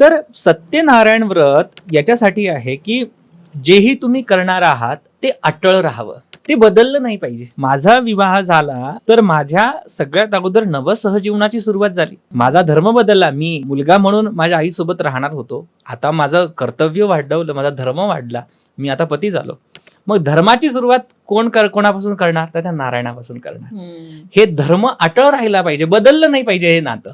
तर सत्यनारायण व्रत याच्यासाठी आहे की जेही तुम्ही करणार आहात ते अटळ राहावं, ते बदललं नाही पाहिजे. माझा विवाह झाला तर माझ्या सगळ्यात अगोदर नवसहजीवनाची सुरुवात झाली. माझा धर्म बदलला. मी मुलगा म्हणून माझ्या आईसोबत राहणार होतो. आता माझं कर्तव्य वाढवलं, माझा धर्म वाढला, मी आता पती झालो. मग धर्माची सुरुवात कोणापासून करणार? तर त्या नारायणापासून करणार. हे धर्म अटळ राहिला पाहिजे, बदललं नाही पाहिजे हे नातं.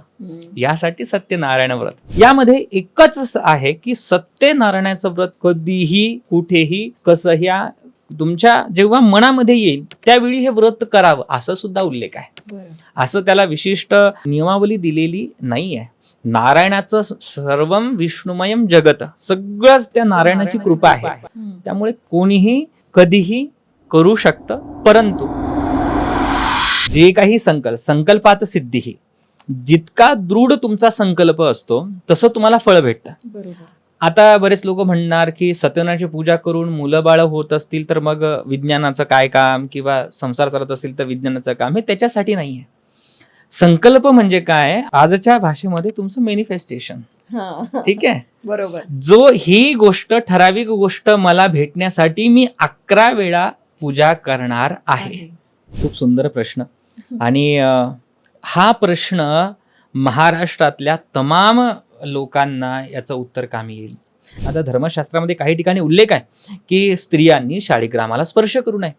यासाठी सत्यनारायण व्रत. यामध्ये एकच आहे की सत्यनारायणाचं व्रत कधीही कुठेही कसंही तुमच्या जेव्हा मनामध्ये येईल त्यावेळी हे व्रत करावं असं सुद्धा उल्लेख आहे. असं त्याला विशिष्ट नियमावली दिलेली नाहीये. नारायणाचं सर्वम विष्णुमयम जगत, सगळंच त्या नारायणाची कृपा आहे. त्यामुळे कोणीही कधीही करू शकतं. परंतु जे काही संकल्पात सिद्धीही, जितका दृढ तुमचा संकल्प असतो तसं तुम्हाला फळ भेटतं. बरोबर. आता बरेच लोक म्हणणार की सत्यनारायणाची पूजा करून मुलं बाळ होत असतील तर मग विज्ञानाचं काय काम, किंवा संसार चालत असेल तर विज्ञानाचं काम. हे त्याच्यासाठी नाहीये. संकल्प म्हणजे काय? आजच्या भाषेमध्ये तुमचं मॅनिफेस्टेशन. ठीक आहे, बरोबर. जो ही गोष्ट, ठराविक गोष्ट मला भेटण्यासाठी मी 11 वेळा पूजा करणार आहे. खूप सुंदर प्रश्न. आणि हा प्रश्न महाराष्ट्रातल्या तमाम लोकांना याचं उत्तर कामी येईल. आता धर्मशास्त्रामध्ये काही ठिकाणी उल्लेख आहे की स्त्रियांनी शाळीग्रामाला स्पर्श करू नये.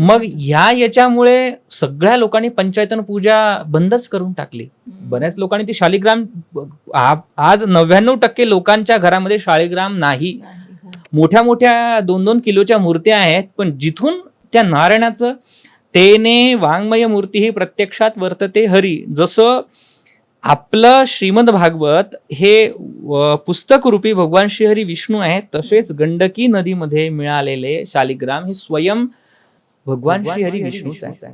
मग याच्यामुळे सगळ्या लोकांनी पंचायतन पूजा बंदच करून टाकली. बऱ्याच लोकांनी ती शालिग्राम, आज 99% लोकांच्या घरामध्ये शाळीग्राम नाही. मोठ्या मोठ्या 2-2 किलोच्या मूर्त्या आहेत, पण जिथून त्या नारायणाचं तेने वाङ्मय मूर्ती ही प्रत्यक्षात वर्तते हरी. जसं आपलं श्रीमद भागवत हे पुस्तक रूपी भगवान श्रीहरी विष्णू आहेत, तसेच गंडकी नदीमध्ये मिळालेले शालिग्राम हे स्वयं भगवान श्रीहरी विष्णूच आहे.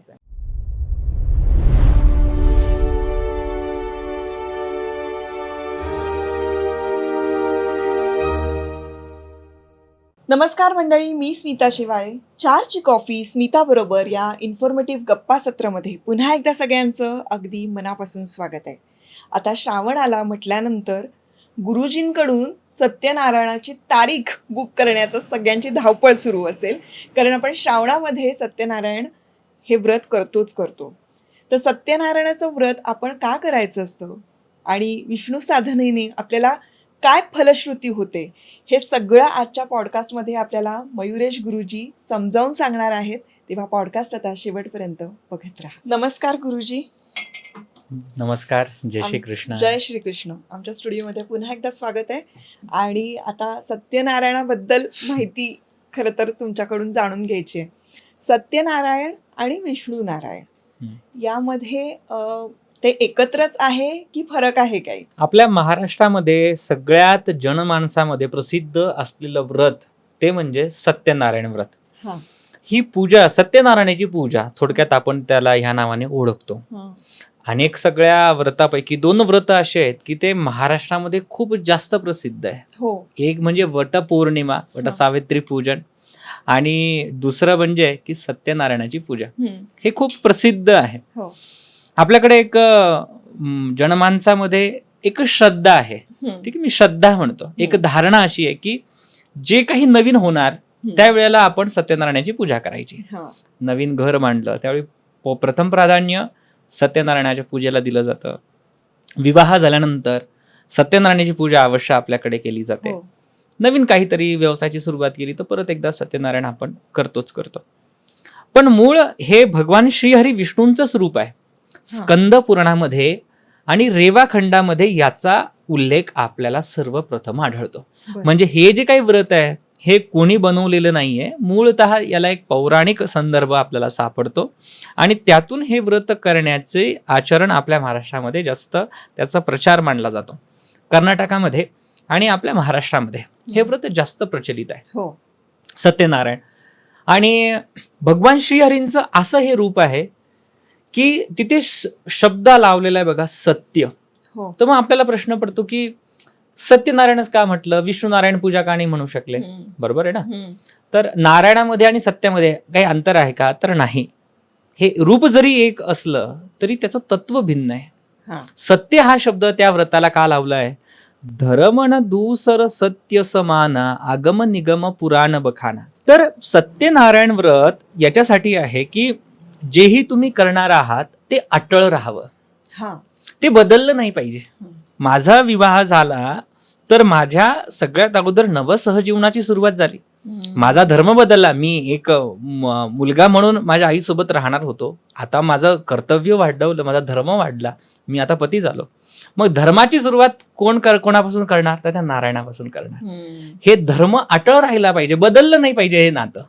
नमस्कार मंडळी, मी स्मिता शिवाळे. 4ची कॉफी स्मिता बरोबर या इन्फॉर्मेटिव्ह गप्पा सत्रामध्ये पुन्हा एकदा सगळ्यांचं अगदी मनापासून स्वागत आहे. आता श्रावण आला म्हटल्यानंतर गुरुजींकडून सत्यनारायणाची तारीख बुक करण्याचं सगळ्यांची धावपळ सुरू असेल, कारण आपण श्रावणामध्ये सत्यनारायण हे व्रत करतो. तर सत्यनारायणाचं व्रत आपण का करायचं असतं आणि विष्णू साधनेने आपल्याला काय फलश्रुती होते, हे सगळं आजच्या पॉडकास्टमध्ये आपल्याला मयुरेश गुरुजी समजावून सांगणार आहेत. तेव्हा पॉडकास्ट आता शेवटपर्यंत बघत राहा. नमस्कार गुरुजी. नमस्कार. जय श्री कृष्ण. जय श्री कृष्ण. आमच्या स्टुडिओमध्ये पुन्हा एकदा स्वागत आहे. आणि आता सत्यनारायणाबद्दल माहिती खरं तर तुमच्याकडून जाणून घ्यायची आहे. सत्यनारायण आणि विष्णू नारायण यामध्ये ते एकत्रच आहे की फरक आहे काही? आपल्या महाराष्ट्रामध्ये सगळ्यात जनमानसामध्ये प्रसिद्ध असलेलं व्रत ते म्हणजे सत्यनारायण व्रत. ही पूजा, सत्यनारायणाची पूजा, थोडक्यात आपण त्याला ह्या नावाने ओळखतो. अनेक सगळ्या व्रतापैकी 2 व्रत असे आहेत की ते महाराष्ट्रामध्ये खूप जास्त प्रसिद्ध आहे. एक म्हणजे वटपौर्णिमा, वटसावित्री पूजन, आणि दुसरं म्हणजे की सत्यनारायणाची पूजा. हे खूप प्रसिद्ध आहे. आपल्याकडे एक जनमानसामध्ये एक श्रद्धा आहे. ठीक आहे, मी श्रद्धा म्हणतो. एक धारणा अशी आहे की जे काही नवीन होणार त्यावेळेला आपण सत्यनारायणाची पूजा करायची. नवीन घर मांडलं त्यावेळी प्रथम प्राधान्य सत्यनारायणाच्या पूजेला दिलं जातं. विवाह झाल्यानंतर सत्यनारायणाची पूजा अवश्य आपल्याकडे केली जाते. नवीन काहीतरी व्यवसायाची सुरुवात केली तर परत एकदा सत्यनारायण आपण करतो. पण मूळ हे भगवान श्रीहरी विष्णूंचंच रूप आहे. स्कंद पुराणामध्ये आणि रेवाखंडामध्ये याचा उल्लेख आपल्याला सर्वप्रथम आढळतो. म्हणजे हे जे काही व्रत आहे हे कोणी बनवलेलं नाहीये. मूळतः याला एक पौराणिक संदर्भ आपल्याला सापडतो आणि त्यातून हे व्रत करण्याचे आचरण आपल्या महाराष्ट्रामध्ये जास्त त्याचा प्रचार मानला जातो. कर्नाटकामध्ये आणि आपल्या महाराष्ट्रामध्ये हे व्रत जास्त प्रचलित आहे. सत्यनारायण आणि भगवान श्रीहरींचं असं हे रूप आहे की तिथे शब्द लावलेला आहे बघा, सत्य. तर मग आपल्याला प्रश्न पडतो की सत्यनारायणच का म्हटलं, विष्णू नारायण पूजा का नाही म्हणू शकले? बरोबर आहे ना. तर नारायणामध्ये आणि सत्यामध्ये काही अंतर आहे का? तर नाही. हे रूप जरी एक असलं तरी त्याचं तत्व भिन्न आहे. सत्य हा शब्द त्या व्रताला का लावलाय धर्म न दूसर सत्य समाना आगम निगम पुराण बखाना. तर सत्यनारायण व्रत याच्यासाठी आहे की जेही तुम्ही करणार आहात ते अटळ राहावं, हा ते बदललं नाही पाहिजे. माझा विवाह झाला तर माझ्या सगळ्यात अगोदर नवसहजीवनाची सुरुवात झाली. माझा धर्म बदलला. मी एक मुलगा म्हणून माझ्या आईसोबत राहणार होतो. आता माझं कर्तव्य वाढवलं, माझा धर्म वाढला, मी आता पती झालो. मग धर्माची सुरुवात कोणापासून करणार? तर त्या नारायणापासून करणार. हे धर्म अटळ राहिला पाहिजे, बदललं नाही पाहिजे हे नातं.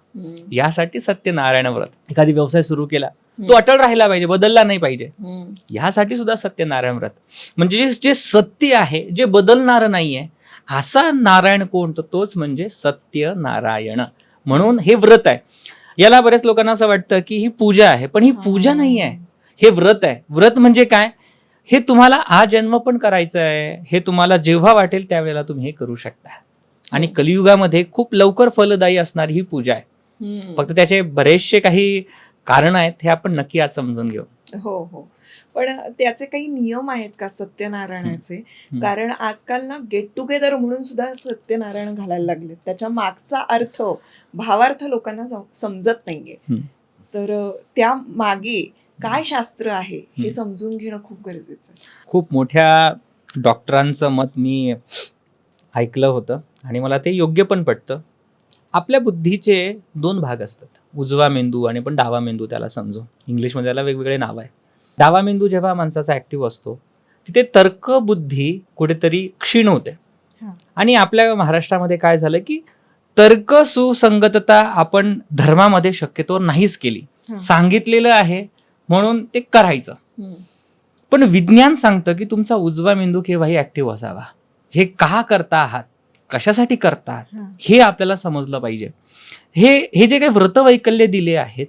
यासाठी सत्यनारायण व्रत. एखादी व्यवसाय सुरू केला, तो अटळ राहिला पाहिजे, बदलला नाही पाहिजे. ह्यासाठी सुद्धा सत्यनारायण व्रत. म्हणजे जे सत्य आहे, जे बदलणारं नाहीये, असा नारायण कोण? तोच म्हणजे सत्यनारायण. म्हणून हे व्रत आहे. याला बऱ्याच लोकांना असं वाटतं की ही पूजा आहे, पण ही पूजा नाही आहे, हे व्रत आहे. व्रत म्हणजे काय? हे तुम्हाला आजन्म पण करायचं आहे. हे तुम्हाला जेव्हा वाटेल त्यावेळेला तुम्ही हे करू शकता. आणि कलियुगामध्ये खूप लवकर फलदायी असणारी ही पूजा आहे. फक्त त्याचे बरेचसे काही कारण आहेत, हे आपण नक्की आज समजून घेऊ. हो हो. पण त्याचे काही नियम आहेत का सत्यनारायणाचे? कारण आजकाल ना गेट टुगेदर म्हणून सुद्धा सत्यनारायण घालायला लागले. त्याच्या मागचा अर्थ, भावार्थ लोकांना समजत नाहीये. तर त्या मागे काय शास्त्र आहे हे समजून घेणं खूप गरजेचं आहे. खूप मोठ्या डॉक्टरांचं मत मी ऐकलं होतं आणि मला ते योग्य पण पटतं. आपल्या बुद्धीचे 2 भाग असतात, उजवा मेंदू आणि पण डावा मेंदू. त्याला समजू, इंग्लिशमध्ये त्याला वेगवेगळे नाव आहे. डावा मेंदू जेव्हा माणसाचा ऍक्टिव्ह असतो तिथे तर्कबुद्धी कुठेतरी क्षीण होते. आणि आपल्या महाराष्ट्रामध्ये काय झालं की तर्क सुसंगतता आपण धर्मामध्ये शक्यतो नाहीच केली. सांगितलेलं आहे म्हणून ते करायचं. पण विज्ञान सांगतं की तुमचा उजवा मेंदू केव्हाही ऍक्टिव्ह असावा. हे का करता आहात, कशासाठी करतात, हे आपल्याला समजलं पाहिजे. हे जे काही व्रतवैकल्य दिले आहेत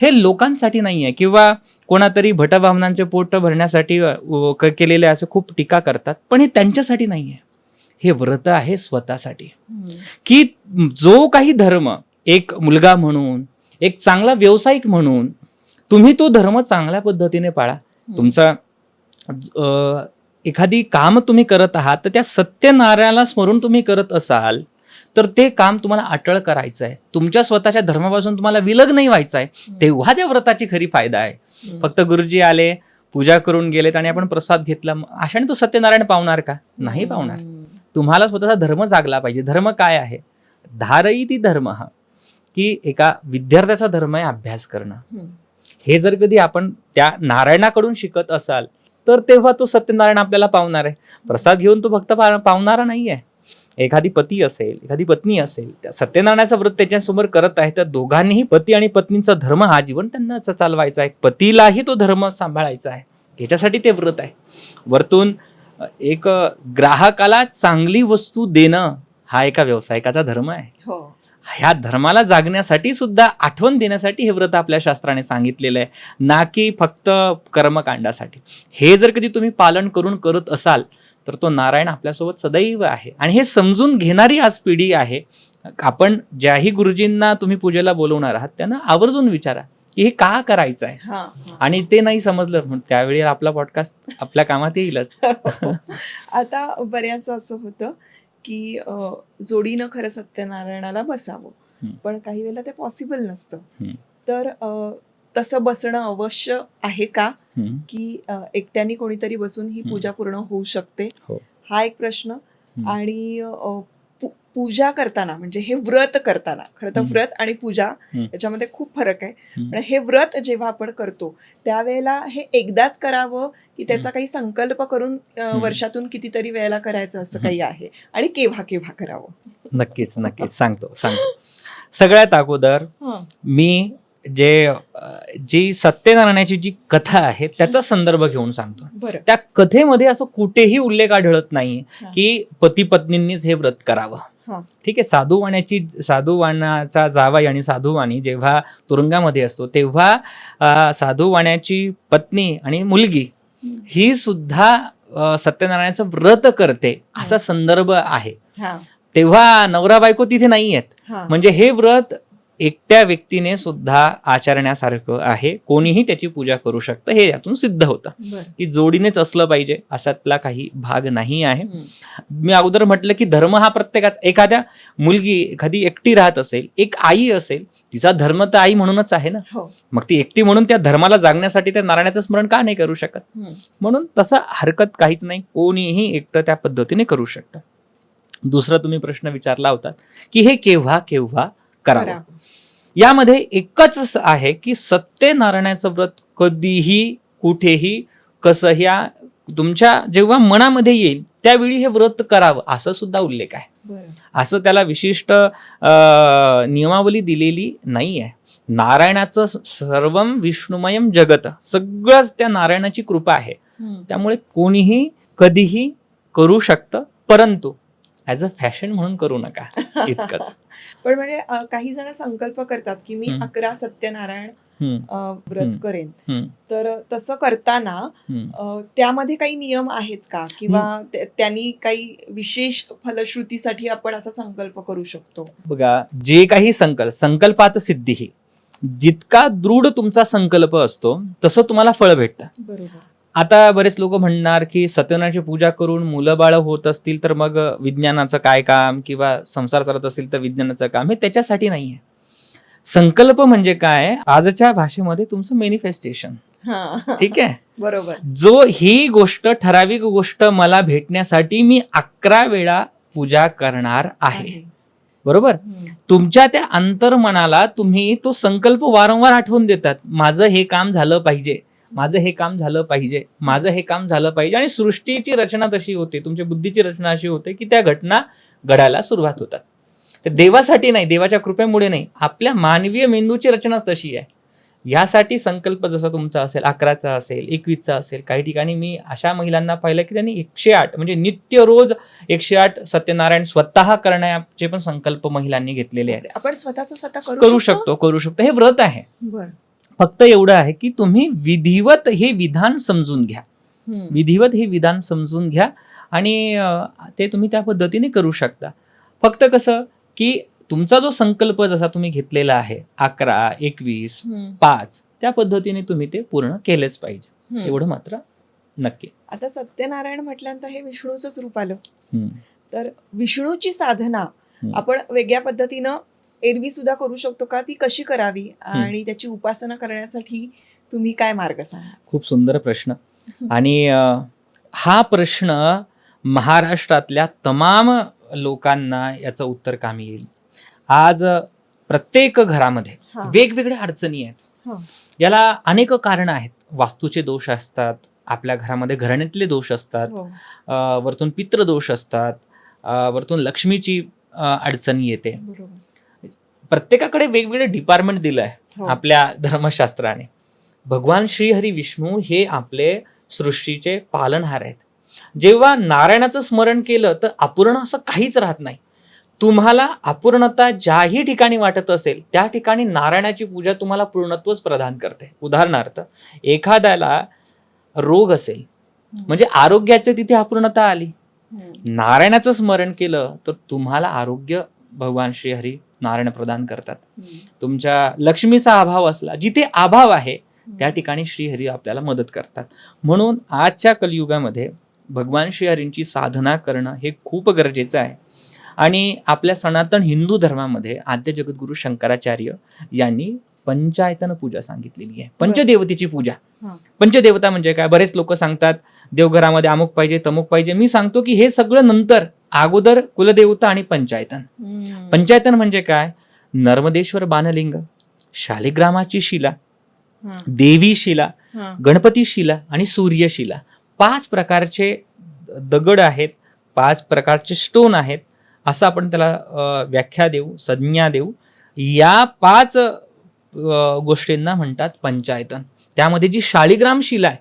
हे लोकांसाठी नाही आहे, किंवा कोणातरी भटभावनांचे पोट भरण्यासाठी केलेले असं खूप टीका करतात, पण हे त्यांच्यासाठी नाही आहे. हे व्रत आहे स्वतःसाठी. की जो काही धर्म, एक मुलगा म्हणून, एक चांगला व्यावसायिक म्हणून तुम्ही तो धर्म चांगल्या पद्धतीने पाळा. तुमचा एखादी काम तुम्ही करत आहात तर त्या सत्यनारायणाला स्मरून तुम्ही करत असाल तर ते काम तुम्हाला अटळ करायचं आहे. तुमच्या स्वतःच्या धर्मापासून तुम्हाला विलग नाही व्हायचं आहे. तेव्हा त्या व्रताची खरी फायदा आहे. फक्त गुरुजी आले, पूजा करून गेलेत आणि आपण प्रसाद घेतला, अशाने तो सत्यनारायण पावणार का? नाही पावणार. तुम्हाला स्वतःचा धर्म जागला पाहिजे. धर्म काय आहे? धारई ती धर्म हा, की एका विद्यार्थ्याचा धर्म आहे अभ्यास करणं. हे जर कधी आपण त्या नारायणाकडून शिकत असाल तर तेव्हा तो सत्यनारायण आपल्याला पावणार आहे. प्रसाद घेऊन तो फक्त पावणारा नाहीये. एखादी पती असेल, एखादी पत्नी असेल, त्या सत्यनारायणाचं व्रत त्याच्यासमोर करत आहे, तर दोघांनीही पती आणि पत्नीचा धर्म हा जीवन त्यांना चालवायचा आहे. पतीलाही तो धर्म सांभाळायचा आहे. याच्यासाठी ते व्रत आहे. वरतून एक ग्राहकाला चांगली वस्तू देणं हा एका व्यावसायिकाचा धर्म आहे. ह्या धर्माला जागण्यासाठी सुद्धा, आठवण देण्यासाठी हे व्रत आपल्या शास्त्राने सांगितलेलं आहे, ना की फक्त कर्मकांडासाठी. हे जर कधी तुम्ही पालन करून करत असाल तर तो नारायण आपल्यासोबत सदैव आहे. आणि हे समजून घेणारी आज पिढी आहे. आपण ज्याही गुरुजींना तुम्ही पूजेला बोलवणार आहात त्यांना आवर्जून विचारा की हे का करायचं आहे. आणि ते नाही समजलं त्यावेळी आपला पॉडकास्ट आपल्या कामात येईलच. आता बऱ्याच असं होतं की जोडीनं खरं सत्यनारायणाला बसावं, पण काही वेळेला ते पॉसिबल नसतं. तर तसं बसणं अवश्य आहे का, की एकट्याने कोणीतरी बसून ही पूजा पूर्ण होऊ शकते? हा एक प्रश्न. आणि पूजा करताना, म्हणजे हे व्रत करताना, खरं तर व्रत आणि पूजा याच्यामध्ये खूप फरक आहे. पण हे व्रत जेव्हा आपण करतो त्यावेळेला हे एकदाच करावं की त्याचा काही संकल्प करून वर्षातून कितीतरी वेळेला करायचं असं काही आहे? आणि केव्हा केव्हा करावं? नक्कीच सांगतो. सगळ्यात अगोदर मी जी सत्यनारायणाची जी कथा आहे त्याचा संदर्भ घेऊन सांगतो. त्या कथेमध्ये असं कुठेही उल्लेख आढळत नाही की पती पत्नींनीच हे व्रत करावं. ठीक आहे. साधूवाणाचा जावई आणि साधूवाणी जेव्हा तुरुंगामध्ये असतो तेव्हा साधूवाण्याची पत्नी आणि मुलगी ही सुद्धा सत्यनारायणाचं व्रत करते असा संदर्भ आहे. तेव्हा नवरा बायको तिथे नाही आहेत. म्हणजे हे व्रत एकट्या व्यक्तीने सुद्धा आचरण्यासारखं आहे. कोणीही त्याची पूजा करू शकतं. हे यातून सिद्ध होतं की जोडीनेच असलं पाहिजे अशातला काही भाग नाही आहे. मी अगोदर म्हटलं की धर्म हा प्रत्येकाचा, एखाद्या मुलगी एखादी एकटी राहत असेल, एक आई असेल, तिचा धर्म तर आई म्हणूनच आहे ना. मग ती एकटी म्हणून त्या धर्माला जागण्यासाठी त्या नारायणाचं स्मरण का नाही करू शकत? म्हणून तसं हरकत काहीच नाही. कोणीही एकटं त्या पद्धतीने करू शकतं. दुसरा तुम्ही प्रश्न विचारला होता की हे केव्हा केव्हा करावं. यामध्ये एकच आहे की सत्यनारायणाचं व्रत कधीही कुठेही कसं या तुमच्या जेव्हा मनामध्ये येईल त्यावेळी हे व्रत करावं असं सुद्धा उल्लेख आहे. असं त्याला विशिष्ट नियमावली दिलेली नाही आहे. नारायणाचं सर्वम विष्णुमयम जगत, सगळंच त्या नारायणाची कृपा आहे. त्यामुळे कोणीही कधीही करू शकतं, परंतु ऍज अ फॅशन म्हणून करू नका, इतकंच. पण म्हणजे काही जण संकल्प करतात की मी 11 सत्यनारायण व्रत करेन, तर तसं करताना त्यामध्ये काही नियम आहेत का, किंवा त्यांनी काही विशेष फलश्रुतीसाठी आपण असा संकल्प करू शकतो? बघा, जे काही संकल्पात सिद्धी, जितका दृढ तुमचा संकल्प असतो तसं तुम्हाला फळ भेटतं. बरोबर. आता बरेच लोक म्हणणार की सत्यनारायणाची पूजा करून मुलं बाळ होत असतील तर मग विज्ञानाचं काय काम, किंवा संसार चालत असेल तर विज्ञानाचं काम. हे त्याच्यासाठी नाहीये. संकल्प म्हणजे काय, आजच्या भाषेमध्ये तुमचं मॅनिफेस्टेशन. ठीक आहे, बरोबर. जो ही गोष्ट, ठराविक गोष्ट मला भेटण्यासाठी मी 11 वेळा पूजा करणार आहे. बरोबर. तुमच्या त्या अंतर्मनाला तुम्ही तो संकल्प वारंवार आठवून देतात. माझं हे काम झालं पाहिजे, माझं हे काम झालं पाहिजे, माझं हे काम झालं पाहिजे. आणि सृष्टीची रचना तशी होते, तुमच्या बुद्धीची रचना अशी होते की त्या घटना घडायला सुरुवात होतात. ते देवासाठी नाही, देवाच्या कृपेमुळे नाही, आपल्या मानवीय मेंदूची रचना तशी आहे. यासाठी संकल्प जसा तुमचा असेल, 11चा असेल, 21चा असेल. काही ठिकाणी मी अशा महिलांना पाहिलं की त्यांनी 108 म्हणजे नित्य रोज 108 सत्यनारायण स्वतः करण्याचे पण संकल्प महिलांनी घेतलेले आहेत. आपण स्वतः करू शकतो. हे व्रत आहे. फक्त एवढं आहे की तुम्ही विधिवत हे विधान समजून घ्या. विधिवत हे विधान समजून घ्या आणि ते तुम्ही त्या पद्धतीने करू शकता. फक्त कसं की तुमचा जो संकल्प जसा तुम्ही घेतलेला आहे 11, 21, 5, त्या पद्धतीने तुम्ही ते पूर्ण केलेच पाहिजे, एवढं मात्र नक्की. आता सत्यनारायण म्हटल्यानंतर हे विष्णूचंच रूप आलं, तर विष्णूची साधना आपण वेगळ्या पद्धतीनं एरवी सुद्धा करू शकतो का? ती कशी करावी आणि त्याची उपासना करण्यासाठी तुम्ही काय मार्ग सांगा? खूप सुंदर प्रश्न. आणि हा प्रश्न महाराष्ट्रातल्या तमाम लोकांना याचं उत्तर कामी येईल. आज प्रत्येक घरामध्ये वेगवेगळ्या अडचणी आहेत. याला अनेक कारणं आहेत. वास्तूचे दोष असतात, आपल्या घरामध्ये घराण्यातले दोष असतात, वरतून पितृदोष असतात, वरतून लक्ष्मीची अडचण येते. प्रत्येकाकडे वेगवेगळं डिपार्टमेंट दिलं आहे आपल्या धर्मशास्त्राने. भगवान श्रीहरी विष्णू हे आपले सृष्टीचे पालनहार आहेत. जेव्हा नारायणाचं स्मरण केलं तर अपूर्ण असं काहीच राहत नाही. तुम्हाला अपूर्णता ज्याही ठिकाणी वाटत असेल त्या ठिकाणी नारायणाची पूजा तुम्हाला पूर्णत्वच प्रदान करते. उदाहरणार्थ, एखाद्याला रोग असेल म्हणजे आरोग्याचे तिथे अपूर्णता आली, नारायणाचं स्मरण केलं तर तुम्हाला आरोग्य भगवान श्रीहरी नारायण प्रदान करतात. तुमच्या लक्ष्मीचा अभाव असला, जिथे अभाव आहे त्या ठिकाणी श्रीहरी आपल्याला मदत करतात. म्हणून आजच्या कलियुगामध्ये भगवान श्रीहरींची साधना करणं हे खूप गरजेचं आहे. आणि आपल्या सनातन हिंदू धर्मामध्ये आद्य जगद्गुरु शंकराचार्य यांनी पंचायतन पूजा सांगितलेली आहे. पंचदेवतेची पूजा. पंचदेवता म्हणजे काय? बरेच लोक सांगतात देवघरामध्ये अमुक पाहिजे, तमुक पाहिजे. मी सांगतो की हे सगळं नंतर, अगोदर कुलदेवता आणि पंचायतन. पंचायतन म्हणजे काय? नर्मदेश्वर बाणलिंग, शालिग्रामाची शिला, देवी शिला, गणपती शिला आणि सूर्यशिला. 5 प्रकारचे दगड आहेत, 5 प्रकारचे स्टोन आहेत, असं आपण त्याला व्याख्या देऊ, संज्ञा देऊ. या 5 गोष्टींना म्हणतात पंचायतन. त्यामध्ये जी शालिग्राम शिला आहे,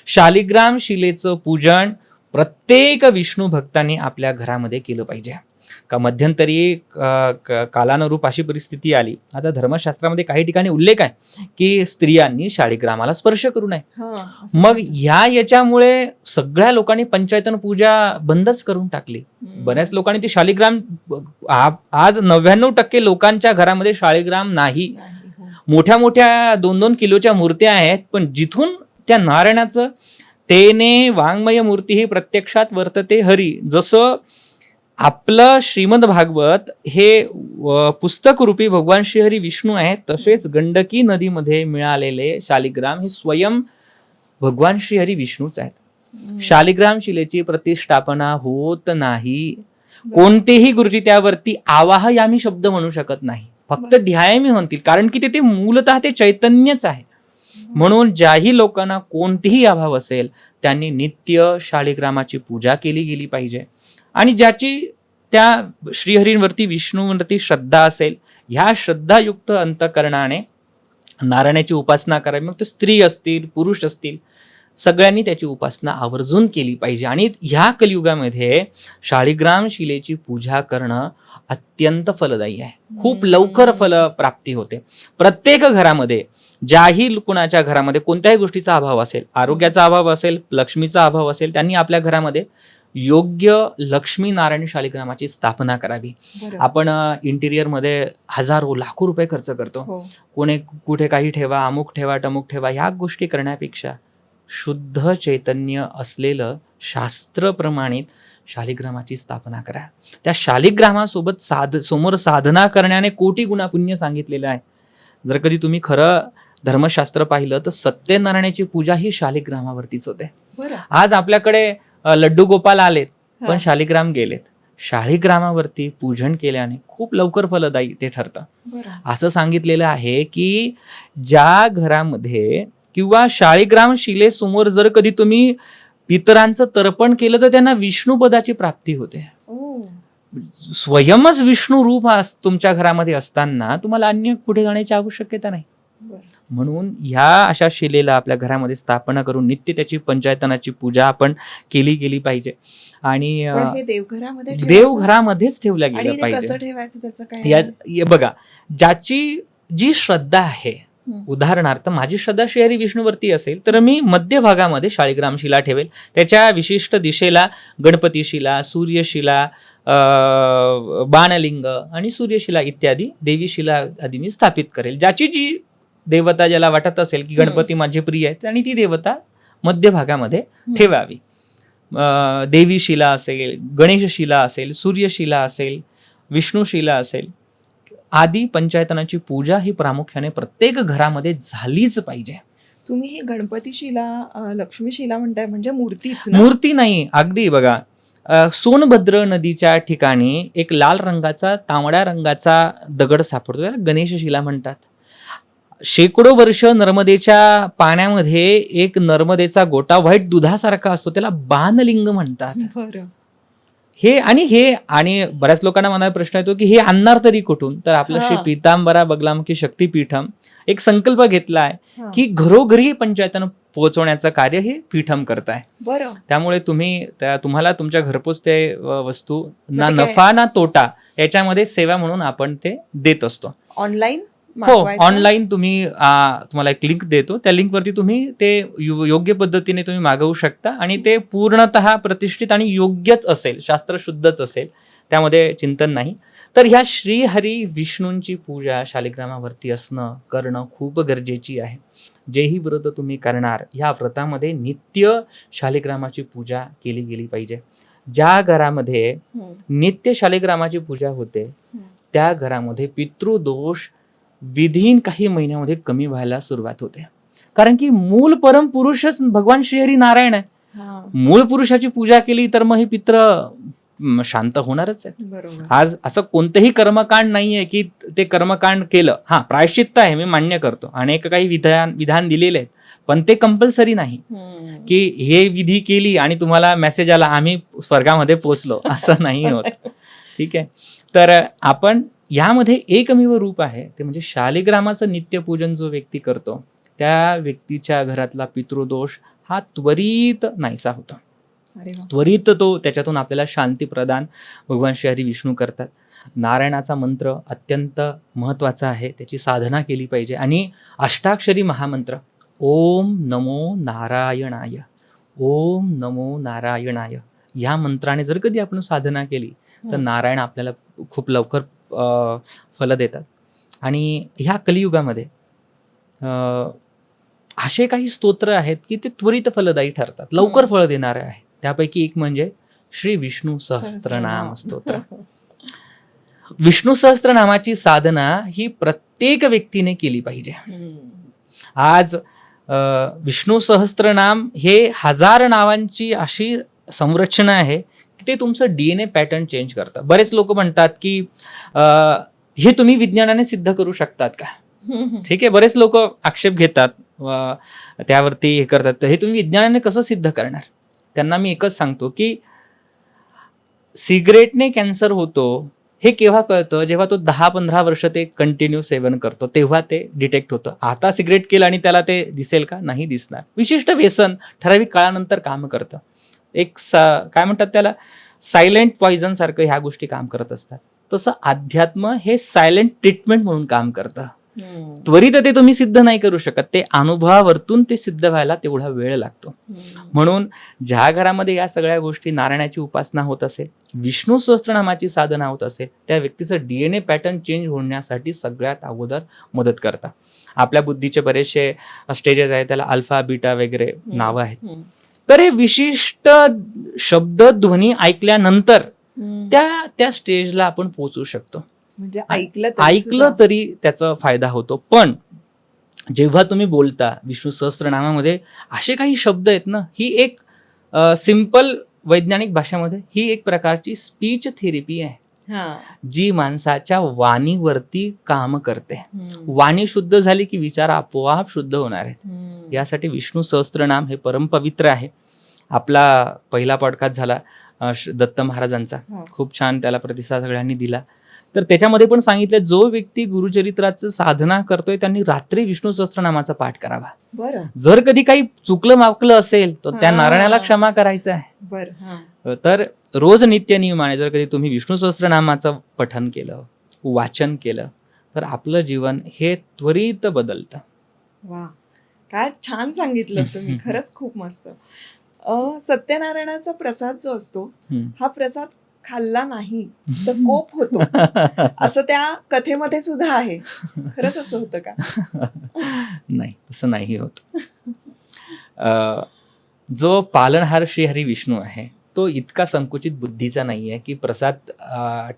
शालिग्राम शिलेचं पूजन प्रत्येक विष्णू भक्तांनी आपल्या घरामध्ये केलं पाहिजे. का मध्यंतरी कालानुरूप अशी परिस्थिती आली, आता धर्मशास्त्रामध्ये काही ठिकाणी उल्लेख आहे की स्त्रियांनी शाळीग्रामाला स्पर्श करू नये. मग याच्यामुळे सगळ्या लोकांनी पंचायतन पूजा बंदच करून टाकली. बऱ्याच लोकांनी ती शालिग्राम, आज 99% लोकांच्या घरामध्ये शाळीग्राम नाही. मोठ्या मोठ्या 2-2 किलोच्या मूर्त्या आहेत, पण जिथून त्या नारायणाचं तेने वाङ्मय मूर्ती ही प्रत्यक्षात वर्तते हरी. जसं आपलं श्रीमद भागवत हे पुस्तक रूपी भगवान श्रीहरी विष्णू आहेत, तसेच गंडकी नदीमध्ये मिळालेले शालिग्राम हे स्वयं भगवान श्रीहरी विष्णूच आहेत. शालिग्राम शिलेची प्रतिष्ठापना होत नाही. कोणतेही गुरुजी त्यावरती आवाहयामी शब्द म्हणू शकत नाही, फक्त ध्यायामी म्हणतील, कारण की ते मूलतः ते चैतन्यच आहे. म्हणून ज्याही लोकांना कोणतेही अभाव असेल त्यांनी नित्य शालिग्रामाची पूजा केली गेली पाहिजे. आणि ज्याची त्या श्रीहरींवरती विष्णूवरती श्रद्धा असेल, ह्या श्रद्धायुक्त अंतकरणाने नारायणाची उपासना करावी. मग ते स्त्री असतील पुरुष असतील, सगळ्यांनी त्याची उपासना आवर्जून केली पाहिजे. आणि ह्या कलियुगामध्ये शालिग्राम शिलेची पूजा करणं अत्यंत फलदायी आहे. खूप लवकर फलप्राप्ती होते. प्रत्येक घरामध्ये, ज्याही कुणाच्या घरामध्ये कोणत्याही गोष्टीचा अभाव असेल, आरोग्याचा अभाव असेल, लक्ष्मीचा अभाव असेल, त्यांनी आपल्या घरामध्ये योग्य लक्ष्मी नारायण शालिग्रामाची स्थापना करावी. आपण इंटिरियर मध्ये हजारो लाखो रुपये खर्च करतो. कोणी कुठे काही ठेवा, अमुक ठेवा, टमुक ठेवा, ह्या गोष्टी करण्यापेक्षा शुद्ध चैतन्य असलेलं शास्त्र प्रमाणित शालिग्रामाची स्थापना करा. त्या शालिग्रामासोबत समोर साधना करण्याने कोटी गुणा पुण्य सांगितलेलं आहे. जर कधी तुम्ही खरं धर्मशास्त्र पाहिलं तर सत्यनारायणाची पूजा ही शालिग्रामावरतीच होते. आज आपल्याकडे लड्डू गोपाल आलेत, पण शालिग्राम गेलेत. शालिग्रामावरती पूजन केल्याने खूप लवकर फलदायी ते ठरतं. असं सांगितलेलं आहे की ज्या घरामध्ये किंवा शालिग्राम शिलेसमोर जर कधी तुम्ही पितरांचं तर्पण केलं तर त्यांना विष्णुपदाची प्राप्ती होते. स्वयंच विष्णू रूप तुमच्या घरामध्ये असताना तुम्हाला अन्य कुठे जाण्याची आवश्यकता नाही. म्हणून ह्या अशा शिलेला आपल्या घरामध्ये स्थापना करून नित्य त्याची पंचायतनाची पूजा आपण केली गेली पाहिजे. आणि देवघरामध्येच ठेवल्या गेलं पाहिजे. बघा, ज्याची जी श्रद्धा आहे, उदाहरणार्थ माझी श्रद्धा श्रीहरी विष्णूवरती असेल तर मी मध्यभागामध्ये शालिग्राम शिला ठेवेल. त्याच्या विशिष्ट दिशेला गणपती शिला, सूर्यशिला, बाणलिंग आणि सूर्यशिला इत्यादी देवी शिला आदी मी स्थापित करेल. ज्याची जी देवता ज्याला वाटत असेल की गणपती माझे प्रिय आहेत आणि ती देवता मध्यभागामध्ये ठेवावी. देवी शिला असेल, गणेश शिला असेल, सूर्यशिला असेल, विष्णुशिला असेल, आदी पंचायतनाची पूजा ही प्रामुख्याने प्रत्येक घरामध्ये झालीच पाहिजे. तुम्ही ही गणपती शिला, लक्ष्मी शिला म्हणताय, म्हणजे मूर्तीच? मूर्ती नाही, अगदी बघा, सोनभद्र नदीच्या ठिकाणी एक लाल रंगाचा, तांबड्या रंगाचा दगड सापडतो, त्याला गणेश शिला म्हणतात. शेकडो वर्ष नर्मदेच्या पाण्यामध्ये एक नर्मदेचा गोटा व्हाईट दुधासारखा असतो, त्याला बाणलिंग म्हणतात. आणि बऱ्याच लोकांना मनात प्रश्न येतो की हे आणणार तरी कुठून? तर आपलं श्री पीतांबरा बगलामुखी शक्तीपीठम एक संकल्प घेतला आहे की घरोघरी पंचायतन पोहोचवण्याचं कार्य हे पीठम करताय. त्यामुळे तुम्हाला तुमच्या घरपोच ते वस्तू ना नफा ना तोटा याच्यामध्ये सेवा म्हणून आपण ते देत असतो. ऑनलाईन? हो, ऑनलाईन तुम्हाला एक लिंक देतो, त्या लिंकवरती तुम्ही ते योग्य पद्धतीने तुम्ही मागवू शकता. आणि ते पूर्णतः प्रतिष्ठित आणि योग्यच असेल, शास्त्रशुद्धच असेल, त्यामध्ये चिंतन नाही. तर ह्या श्रीहरी विष्णूंची पूजा शालिग्रामावरती करणं खूप गरजेची आहे. जेही व्रत तुम्ही करणार, ह्या व्रतामध्ये नित्य शालिग्रामाची पूजा केली गेली पाहिजे. ज्या घरामध्ये नित्य शालिग्रामाची पूजा होते त्या घरामध्ये पितृदोष विधीन काही महिन्यामध्ये कमी व्हायला सुरुवात होते. कारण की मूळ परम पुरुषच भगवान श्रीहरी नारायण आहे. मूळ पुरुषाची पूजा केली तर मग हे पित्र शांत होणारच आहे. आज असं कोणतंही कर्मकांड नाहीये की ते कर्मकांड केलं, प्रायश्चित्त आहे, मी मान्य करतो, अनेक काही विधान दिलेले आहेत, पण ते कंपल्सरी नाही की हे विधी केली आणि तुम्हाला मेसेज आला आम्ही स्वर्गामध्ये पोहोचलो, असं नाही होत. ठीक आहे. तर आपण यामध्ये एकमेव रूप आहे ते म्हणजे शालिग्रामाचं नित्यपूजन जो व्यक्ती करतो त्या व्यक्तीच्या घरातला पितृदोष हा त्वरित नाहीसा होतो. अरे वा. त्वरित तो त्याच्यातून आपल्याला शांती प्रदान भगवान श्री हरी विष्णू करतात. नारायणाचा मंत्र अत्यंत महत्त्वाचा आहे, त्याची साधना केली पाहिजे. आणि अष्टाक्षरी महामंत्र ओम नमो नारायणाय, ओम नमो नारायणाय, या मंत्राने जर कधी आपण साधना केली तर नारायण आपल्याला खूप लवकर फलं देतात. आणि ह्या कलियुगामध्ये असे काही स्तोत्र आहेत की ते त्वरित फलदायी ठरतात, लवकर फळ देणारे आहेत. त्यापैकी एक म्हणजे श्री विष्णू सहस्त्रनाम स्तोत्र. विष्णू सहस्त्रनामाची साधना ही प्रत्येक व्यक्तीने केली पाहिजे. आज विष्णू सहस्त्रनाम हे 1000 नावांची अशी संरचना आहे की ते तुमचं DNA पॅटर्न चेंज करतं. बरेच लोक म्हणतात की हे तुम्ही विज्ञानाने सिद्ध करू शकतात का? ठीक आहे, बरेच लोक आक्षेप घेतात त्यावरती, हे करतात. तर हे तुम्ही विज्ञानाने कसं सिद्ध करणार? त्यांना मी एकच सांगतो की सिगरेटने कॅन्सर होतो हे केव्हा कळतं? जेव्हा तो 10-15 वर्ष ते कंटिन्यू सेवन करतो, तेव्हा ते डिटेक्ट होतं. आता सिगरेट केलं आणि त्याला ते दिसेल का? नाही दिसणार. विशिष्ट व्यसन ठराविक काळानंतर काम करतं. एक काय म्हणतात त्याला, सायलेंट पॉइझन सारखं ह्या गोष्टी काम करत असतात. तसं अध्यात्म हे सायलेंट ट्रीटमेंट म्हणून काम करतं. त्वरित ते तुम्ही सिद्ध नाही करू शकत, ते अनुभवावरतून ते सिद्ध व्हायला तेवढा वेळ लागतो. म्हणून ज्या घरामध्ये या सगळ्या गोष्टी, नारायणाची उपासना होत असेल, विष्णू सहस्त्रनामाची साधना होत असेल, त्या व्यक्तीचं DNA पॅटर्न चेंज होण्यासाठी सगळ्यात अगोदर मदत करतात. आपल्या बुद्धीचे बरेचसे स्टेजेस आहेत, त्याला अल्फा बीटा वगैरे नावं आहेत. तर हे विशिष्ट शब्द ध्वनी ऐकल्यानंतर त्या स्टेजला आपण पोहोचू शकतो. म्हणजे ऐकलं तरी त्याचा फायदा होतो. पण जेव्हा तुम्ही बोलता विष्णू सहस्त्रनामामध्ये असे काही शब्द आहेत ना, ही एक सिंपल वैज्ञानिक भाषेमध्ये ही एक प्रकारची स्पीच थेरपी आहे, जी माणसाच्या वाणीवरती काम करते. वाणी शुद्ध झाली की विचार आपोआप शुद्ध होणार आहेत. यासाठी विष्णू सहस्त्रनाम हे परमपवित्र आहे. आपला पहिला पॉडकास्ट झाला दत्त महाराजांचा, खूप छान त्याला प्रतिसाद सगळ्यांनी दिला. तर त्याच्यामध्ये पण सांगितलं, जो व्यक्ती गुरुचरित्राचं साधना करतोय त्यांनी रात्री विष्णू सहस्त्रनामाचा पाठ करावा. बरं. जर कधी काही चुकलं माकलं असेल तर त्या नारायणाला क्षमा करायचं आहे. बरं. तर रोज नित्य नियमाने जर कधी तुम्ही विष्णू सहस्त्रनामाचं पठन केलं, वाचन केलं, तर आपलं जीवन हे त्वरित बदलतं. वा, काय छान सांगितलं तुम्ही, खरंच खूप मस्त. सत्यनारायणाचा प्रसाद जो असतो, हा प्रसाद खाल्ला नाही तर कोप होतो, असं त्या कथेमध्ये सुद्धा आहे. खरंच असं होतं का? नाही, तसं नाही होत. जो पालनहार श्री हरी विष्णू आहे तो इतका संकुचित बुद्धीचा नाहीये की प्रसाद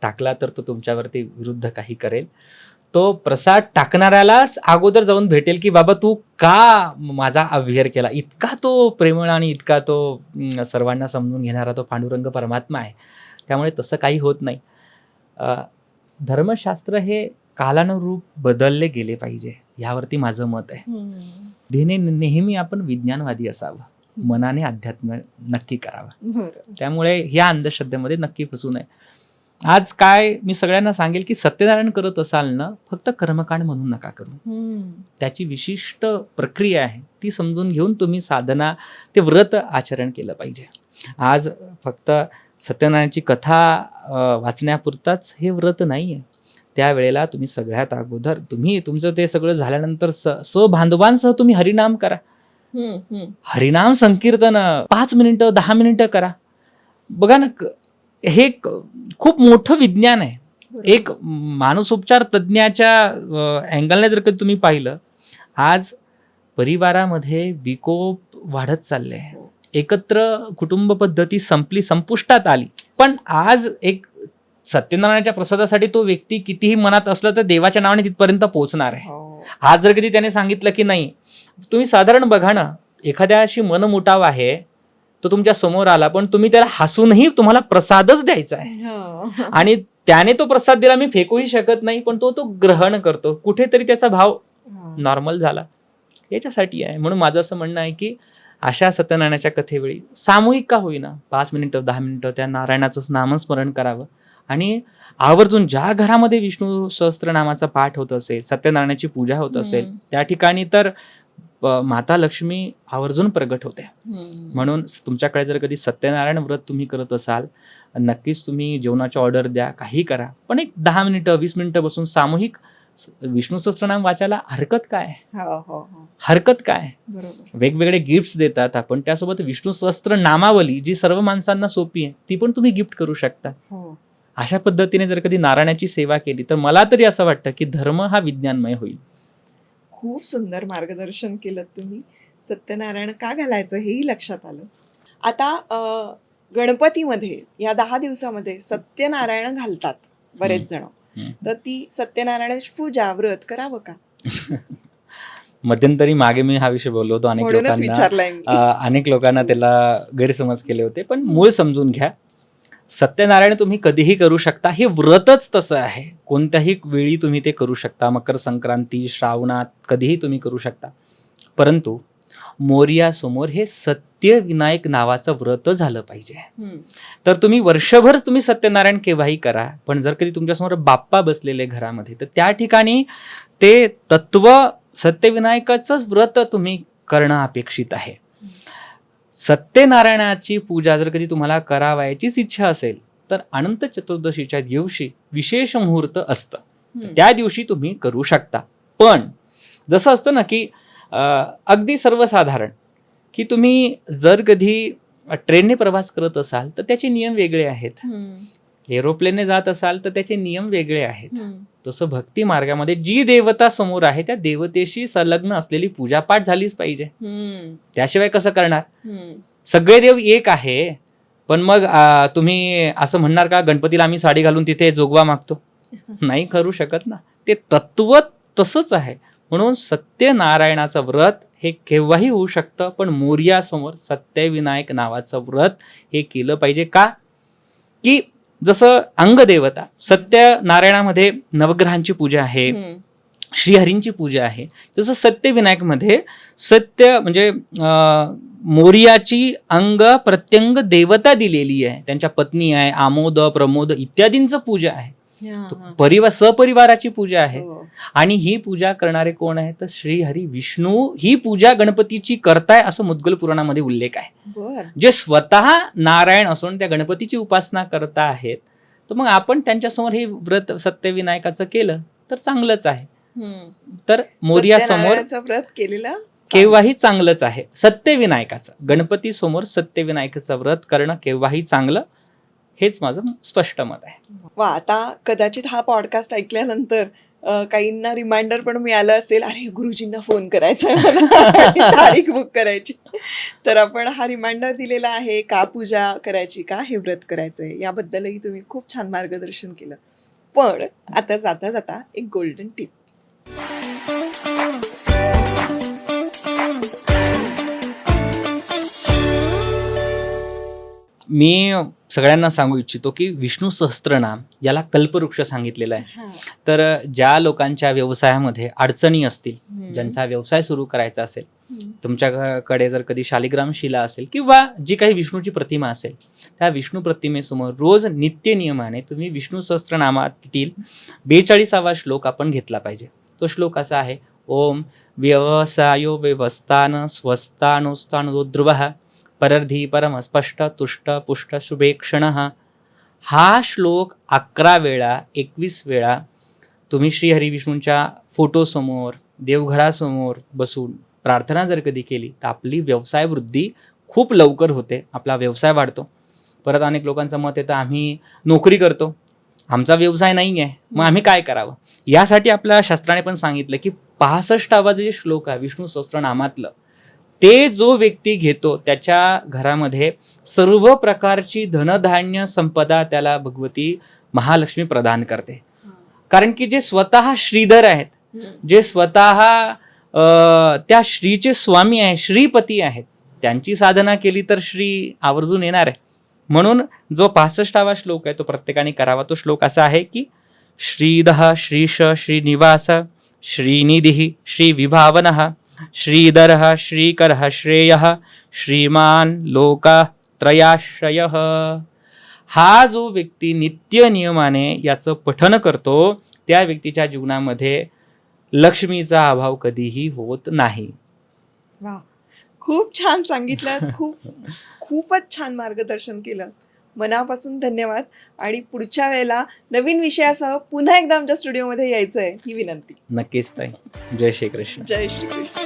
टाकला तर तो तुमच्यावरती विरुद्ध काही करेल. तो प्रसाद टाकणाऱ्यालाच अगोदर जाऊन भेटेल की बाबा तू का माझा अविहार केला. इतका तो प्रेमळ आणि इतका तो सर्वांना समजून घेणारा तो पांडुरंग परमात्मा आहे. त्यामुळे तसं काही होत नाही. धर्मशास्त्र हे कालानुरूप बदलले गेले पाहिजे, यावरती माझं मत आहे. नेहमी आपण विज्ञानवादी असावं, मनाने अध्यात्म नक्की करावं. त्यामुळे ह्या अंधश्रद्धेमध्ये नक्की फसू नये. आज काय मी सगळ्यांना सांगेल की सत्यनारायण करत असाल ना, फक्त कर्मकांड म्हणून नका करू. त्याची विशिष्ट प्रक्रिया आहे, ती समजून घेऊन तुम्ही साधना, ते व्रत आचरण केलं पाहिजे. आज फक्त सत्यनारायणाची कथा वाचण्यापुरताच हे व्रत नाही आहे. त्यावेळेला तुम्ही सगळ्यात अगोदर तुमचं ते सगळं झाल्यानंतर बांधवांसह तुम्ही हरिनाम करा. हरिनाम संकीर्तन 5 मिनिटं 10 मिनिटं करा. बघा ना, हे खूप मोठं विज्ञान आहे. एक मानसोपचार तज्ज्ञाच्या अँगलने जर कधी तुम्ही पाहिलं, आज परिवारामध्ये विकोप वाढत चालले, एकत्र कुटुंब पद्धती संपुष्टात आली. पण आज एक सत्यनारायणाच्या प्रसादासाठी तो व्यक्ती कितीही मनात असलं तर देवाच्या नावाने तिथपर्यंत पोहोचणार आहे. आज जर कधी त्याने सांगितलं की नाही, तुम्ही साधारण बघा ना, एखाद्याशी मनमुटाव आहे, तो तुमच्या समोर आला, पण तुम्ही त्याला हसूनही तुम्हाला प्रसादच द्यायचा आहे आणि त्याने तो प्रसाद दिला, मी फेकूही शकत नाही, पण तो ग्रहण करतो, कुठेतरी त्याचा भाव नॉर्मल झाला. याच्यासाठी आहे. म्हणून माझं असं म्हणणं आहे की अशा सत्यनारायणाच्या कथेवेळी सामूहिक का होईना 5 मिनिटं 10 मिनिटं त्या नारायणाचं नामस्मरण करावं. आणि आवर्जून ज्या घरामध्ये विष्णू सहस्त्रनामाचा पाठ होत असेल, सत्यनारायणाची पूजा होत असेल, त्या ठिकाणी तर माता लक्ष्मी आवर्जून प्रगट होते. म्हणून तुमच्याकडे जर कधी सत्यनारायण व्रत तुम्ही करत असाल, नक्कीच तुम्ही जेवणाची ऑर्डर द्या, काही करा, पण एक 10 मिनिटं 20 मिनिटं बसून सामूहिक विष्णू सहस्त्रनाम वाचायला हरकत काय? हरकत काय? वेगवेगळे गिफ्ट्स देतात आपण, त्यासोबत विष्णू सहस्त्र नामावली जी सर्व माणसांना सोपी आहे ती पण तुम्ही गिफ्ट करू शकता. अशा पद्धतीने जर कधी नारायणाची सेवा केली तर मला तरी असं वाटतं की धर्म हा विज्ञानमय होईल. खूप सुंदर मार्गदर्शन केलं तुम्ही. सत्यनारायण का घालायचं हेही लक्षात आलं. आता गणपतीमध्ये या 10 दिवसामध्ये सत्यनारायण घालतात बरेच जण, तर ती सत्यनारायणाची पूजा व्रत करावं का? मध्यंतरी मागे मी हा विषय बोललो होतो, अनेक लोकांना त्याला गैरसमज केले होते, पण मूळ समजून घ्या. सत्यनारायण तुम्ही कधीही करू शकता, हे व्रतच तसं आहे. कोणत्याही वेळी तुम्ही ते करू शकता, मकर संक्रांती, श्रावणात, कधीही तुम्ही करू शकता. परंतु मोरयासमोर हे सत्यविनायक नावाचं व्रत झालं पाहिजे. तर तुम्ही वर्षभर तुम्ही सत्यनारायण केव्हाही करा, पण जर कधी तुमच्यासमोर बाप्पा बसलेले घरामध्ये, तर त्या ठिकाणी ते तत्व सत्यविनायकाचंच व्रत तुम्ही करणं अपेक्षित आहे. सत्यनारायणाची पूजा जर कधी तुम्हाला करावयाचीच इच्छा असेल तर अनंत चतुर्दशीच्या दिवशी विशेष मुहूर्त असतं, त्या दिवशी तुम्ही करू शकता. पण जसं असतं ना की अगदी सर्वसाधारण की तुम्ही जर कधी ट्रेनने प्रवास करत असाल तर त्याचे नियम वेगळे आहेत, एरोप्लेनने जात असाल तर त्याचे नियम वेगळे आहेत. तसं भक्ती मार्गामध्ये जी देवता समोर आहे त्या देवतेशी संलग्न असलेली पूजापाठ झालीच पाहिजे. त्याशिवाय कसं करणार? सगळे देव एक आहे, पण मग तुम्ही असं म्हणणार का गणपतीला आम्ही साडी घालून तिथे जोगवा मागतो? नाही करू शकत ना. ते तत्व तसंच आहे. म्हणून सत्यनारायणाचं व्रत हे केव्हाही होऊ शकतं, पण मोरयासमोर सत्यविनायक नावाचं व्रत हे केलं पाहिजे. का? की जसं अंगदेवता सत्यनारायणामध्ये नवग्रहांची पूजा आहे, श्रीहरींची पूजा आहे, तसं सत्यविनायकमध्ये सत्य म्हणजे मोरयाची अंग प्रत्यंग देवता दिलेली आहे, त्यांच्या पत्नी आहे, आमोद प्रमोद इत्यादींचं पूजा आहे, सपरिवाराची पूजा आहे. आणि ही पूजा करणारे कोण आहे? तर श्रीहरी विष्णू ही पूजा गणपतीची करताय असं मुद्गल पुराणामध्ये उल्लेख आहे. जे स्वतः नारायण असून त्या गणपतीची उपासना करता आहेत, तर मग आपण त्यांच्यासमोर हे व्रत सत्यविनायकाचं केलं तर चांगलंच आहे. तर मोरयासमोर व्रत केलेलं केव्हाही चांगलंच आहे. सत्यविनायकाचं गणपती समोर सत्यविनायकाचं व्रत करणं केव्हाही चांगलं, हेच माझं स्पष्ट मत आहे. वा, आता कदाचित हा पॉडकास्ट ऐकल्यानंतर काहींना रिमाइंडर पण मिळालं असेल, अरे गुरुजींना फोन करायचा तारीख बुक करायची. तर आपण हा रिमाइंडर दिलेला आहे, का पूजा करायची, का हे व्रत करायचंय, याबद्दलही तुम्ही खूप छान मार्गदर्शन केलं. पण आता जाता जाता एक गोल्डन टिप. मी सगळ्यांना सांगू इच्छितो की विष्णू सहस्त्रनाम याला कल्पवृक्ष सांगितलेला आहे. तर ज्या लोकांच्या व्यवसायामध्ये अडचणी असतील, ज्यांचा व्यवसाय सुरू करायचा असेल, तुमच्याकडे जर कधी शालिग्राम शिला असेल किंवा जी काही विष्णूची प्रतिमा असेल, त्या विष्णू प्रतिमेसमोर रोज नित्य नियमाने तुम्ही विष्णू सहस्त्रनामातील 42वा श्लोक आपण घेतला पाहिजे. तो श्लोक असा आहे, ओम व्यवसायो व्यवस्थान स्वस्थानोस्थानोध्रुवः परर्धी परम स्पष्ट तुष्ट पुष्ट शुभेक्षण. हा श्लोक 11 वेळा 21 वेळा तुम्ही श्रीहरी विष्णूंच्या फोटोसमोर देवघरासमोर बसून प्रार्थना जर कधी केली तर आपली व्यवसाय वृद्धी खूप लवकर होते, आपला व्यवसाय वाढतो. परत अनेक लोकांचं मत येतं, आम्ही नोकरी करतो, आमचा व्यवसाय नाही आहे, मग आम्ही काय करावं? यासाठी आपल्या शास्त्राने पण सांगितलं की 65वा जे श्लोक आहे विष्णू सहस्त्रनामातलं, ते जो व्यक्ती घेतो त्याच्या घरामध्ये सर्व प्रकारची धनधान्य संपदा त्याला भगवती महालक्ष्मी प्रदान करते. कारण की जे स्वतः श्रीधर आहेत, जे स्वतः त्या श्रीचे स्वामी आहे, श्रीपती आहेत, त्यांची साधना केली तर श्री आवर्जून येणार आहे. म्हणून जो 65वा श्लोक आहे तो प्रत्येकाने करावा. तो श्लोक असा आहे की श्रीदः श्रीश श्रीनिवास श्रीनिधी श्रीविभावनः श्रीधरः श्रीकरः श्रेयः श्रीमान लोकत्रयाश्रयः. हा जो व्यक्ती नित्य नियमाने याचं पठन करतो त्या व्यक्तीच्या जीवनामध्ये लक्ष्मीचा अभाव कधीही होत नाही. वा, खूप छान सांगितलं. खूपच छान मार्गदर्शन केलं. मनापासून धन्यवाद. आणि पुढच्या वेळेला नवीन विषयासह पुन्हा एकदा आमच्या स्टुडिओमध्ये यायचं आहे ही विनंती. नक्कीच ताई. जय श्री कृष्ण. जय श्री कृष्ण.